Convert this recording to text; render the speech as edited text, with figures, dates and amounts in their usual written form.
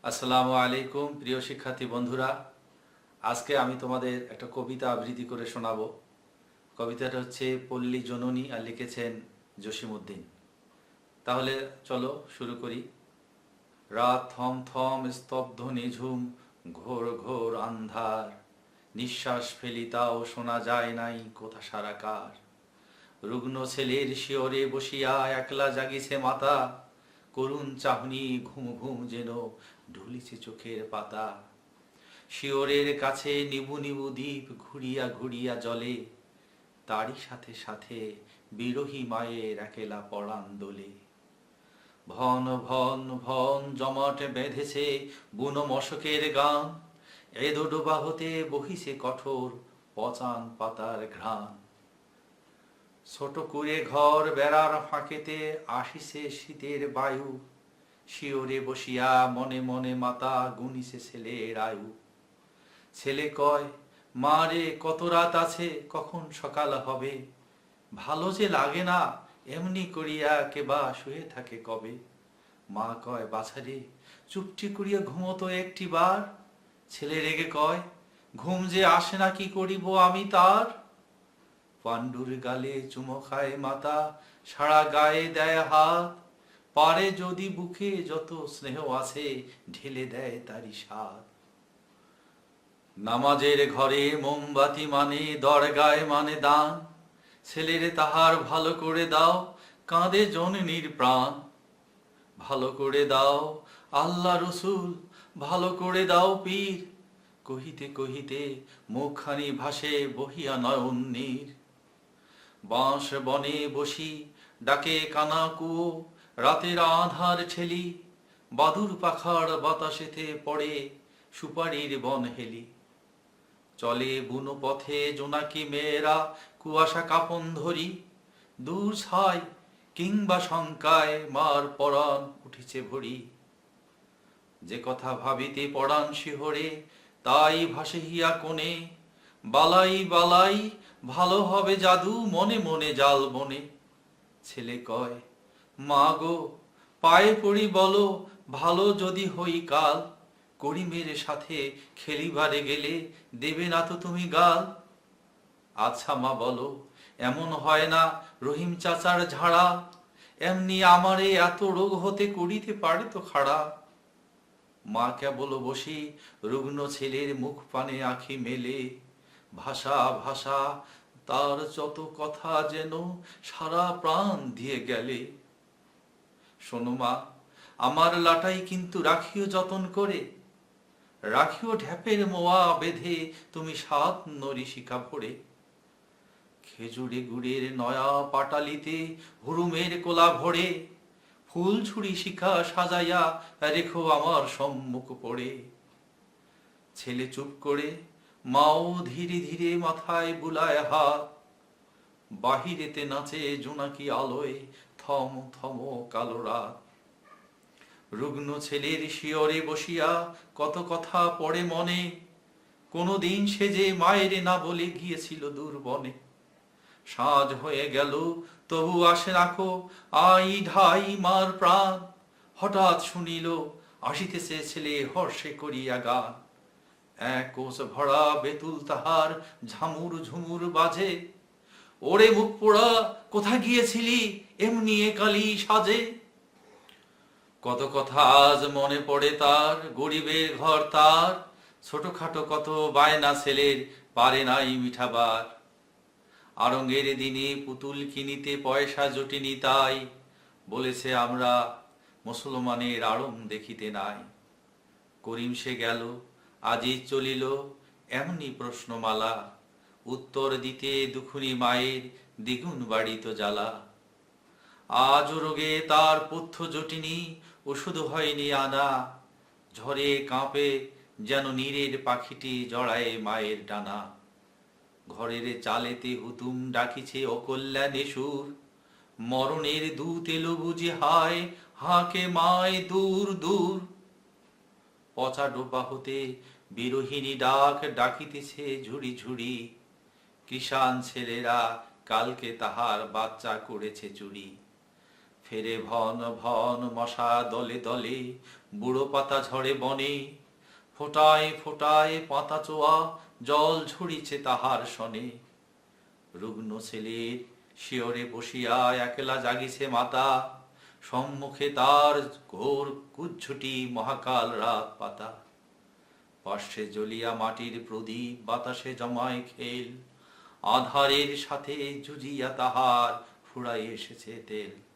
আসসালামু আলাইকুম প্রিয় শিক্ষার্থী বন্ধুরা। আজকে আমি তোমাদের একটা কবিতা আবৃত্তি করে শোনাবো। কবিতাটা হচ্ছে পল্লী জননী, আর লিখেছেন জসিমউদ্দিন। তাহলে চলো শুরু করি। রাত থম থম স্তব্ধ নিঝুম, ঘোর ঘোর আন্ধার, নিঃশ্বাস ফেলি তাও শোনা যায় নাই কোথা সারাকার। রুগ্ন ছেলের শিয়রে বসিয়া একলা জাগিছে মাতা, করুণ চাহনি ঘুম ঘুম যেন ঢুলিছে চোখের পাতা। শিয়রের কাছে নিবু নিবু দ্বীপ ঘুরিয়া ঘুরিয়া জ্বলে, তারই সাথে সাথে বিরহী মায়ের একেলা পরাণ দোলে। ভন ভন ভন জমাট বেঁধেছে বুনো মশকের গান, এ ডোডোবা হতে বহিছে কঠোর পচান পাতার ঘ্রাণ। ছোট কুঁড়ে ঘর বেড়ার ফাঁকেতে আসিছে শীতের বায়ু, শিওরে বসিয়া মনে মনে মাতা গুনিছে ছেলের আয়ু। ছেলে কয়, মা রে কত রাত আছে, কখন সকাল হবে, ভালো যে লাগে না এমনি করিয়া কেবা শুয়ে থাকে কবে। মা কয়, বাছারে চুপটি করিয়া ঘুমতো একটি বার। ছেলে রেগে কয়, ঘুম যে আসে না কি করিব আমি তার। পাণ্ডুর গালে চুমো খায় মাতা, সারা গায়ে দেয় হাত, পারে যদি বুকে যত স্নেহ আছে ঢেলে দেয় তারি স্বাদ। নামাজের ঘরে মোমবাতি মানে দরগায় মানে দান, ছেলেরে তাহার ভালো করে দাও, কাঁদে জননীর প্রাণ। ভালো করে দাও আল্লাহ রসুল, ভালো করে দাও পীর, কহিতে কহিতে মুখখানি ভাসে বহিয়া নয়ন নীর। বাঁশ বনে বসি ডাকে কানা কুয়ো, রাতের আধার ঠেলি, বাদুর পাখার বাতাসেতে পড়ে সুপারির বন হেলি। চলে বুনো পথে জোনাকি মেয়েরা কুয়াশা কাপন ধরি, দূর ছাই কিংবা শঙ্কায় মার পরাণ উঠিছে ভরি। যে কথা ভাবিতে পরাণ শিহরে তাই ভাসে হিয়া কোণে, বালাই বালাই ভালো হবে জাদু মনে মনে জাল বনে। ছেলে কয়, মা গো পায়ে পড়ি বলো, ভালো যদি হই কাল, করিমের সাথে খেলিবারে গেলে দেবে না তো তুমি গাল। আচ্ছা মা বলো, এমন হয় না রহিম চাচার ঝাড়া, এমনি আমারে এত রোগ হতে করিতে পারে তো খাড়া। মা কেবল বসি রুগ্ন ছেলের মুখ পানে আঁখি মেলে, ভাষা ভাষা তার যত কথা যেন সারা প্রাণ দিয়ে গেলে। শোনো মা, আমার লাটাই কিন্তু রাখিও যতন করে, রাখিও ঢ্যাপের মোয়া বেঁধে তুমি 7 নরিশিকা ভরে। খেজুরে গুড়ের নয়া পাটালিতে হুরুমের কোলা ভরে, ফুল ছুরি শিখা সাজাইয়া রেখো আমার সম্মুখ পড়ে। ছেলে চুপ করে, মাও ধীরে ধীরে মাথায় বুলায় হাত, বাহিরেতে নাচে জোনাকি আলোয় থম থম কালো রাত। রুগ্ন ছেলের শিয়রে বসিয়া কত কথা পড়ে মনে, কোনো দিন সে যে মায়েরে না বলে গিয়েছিল দূর বনে। সাঁঝ হয়ে গেল তবু আসে নাকো আই ঢাই মার প্রাণ, হঠাৎ শুনিল আসিতেছে ছেলে হর্ষে করিয়া গান। এক কোষ ভরা বেতুল তাহার ঝামুর ঝুমুর বাজে, ওরে মুখ পোড়া কোথা গিয়েছিলি এমনি একালি সাজে। কত কথা আজ মনে পড়ে তার, গরিবের ঘর তার, ছোটখাটো কত বায়না ছেলের পারে নাই মিঠাবার। আরঙ্গের দিনে পুতুল কিনিতে পয়সা জোটেনি তাই, বলেছে আমরা মুসলমানের আড়ং দেখিতে নাই। করিম সে গেল আজি চলিল এমনি প্রশ্নমালা, উত্তর দিতে দুখুনি মায়ের দ্বিগুণ বাড়িত জ্বালা। আজ রোগে তার পথ্য জটিনি, ওষুধ হয়নি আনা, ঝড়ে কাঁপে যেন নীরের পাখিটি জড়ায় মায়ের ডানা। ঘরের চালেতে হুতুম ডাকিছে অকল্যাণে সুর, মরণের দূত এলো বুঝি হায় হাঁকে মায় দূর দূর। পচা ডোবা হতে বিরোহিনী ডাক ডাকিতেছে ঝুড়ি ঝুড়ি, কৃষাণ ছেলেরা কালকে তাহার বাচ্চা করেছে চুরি। ফেরে ভন ভন মশা দলে দলে, বুড়ো পাতা ঝরে বনে, ফোটায় ফোটায় পাতা চোয়া জল ঝরিছে তাহার শনে। রুগ্ন ছেলের শিয়রে বসিয়া একলা জাগিছে মাতা, সম্মুখে তার ঘোর কুজ্ঝুটি মহাকাল রাত পাতা। পার্শ্বে জ্বলিয়া মাটির প্রদীপ বাতাসে জমায় খেল, আধারের সাথে জুজিয়া তাহার ফুরাই এসেছে তেল।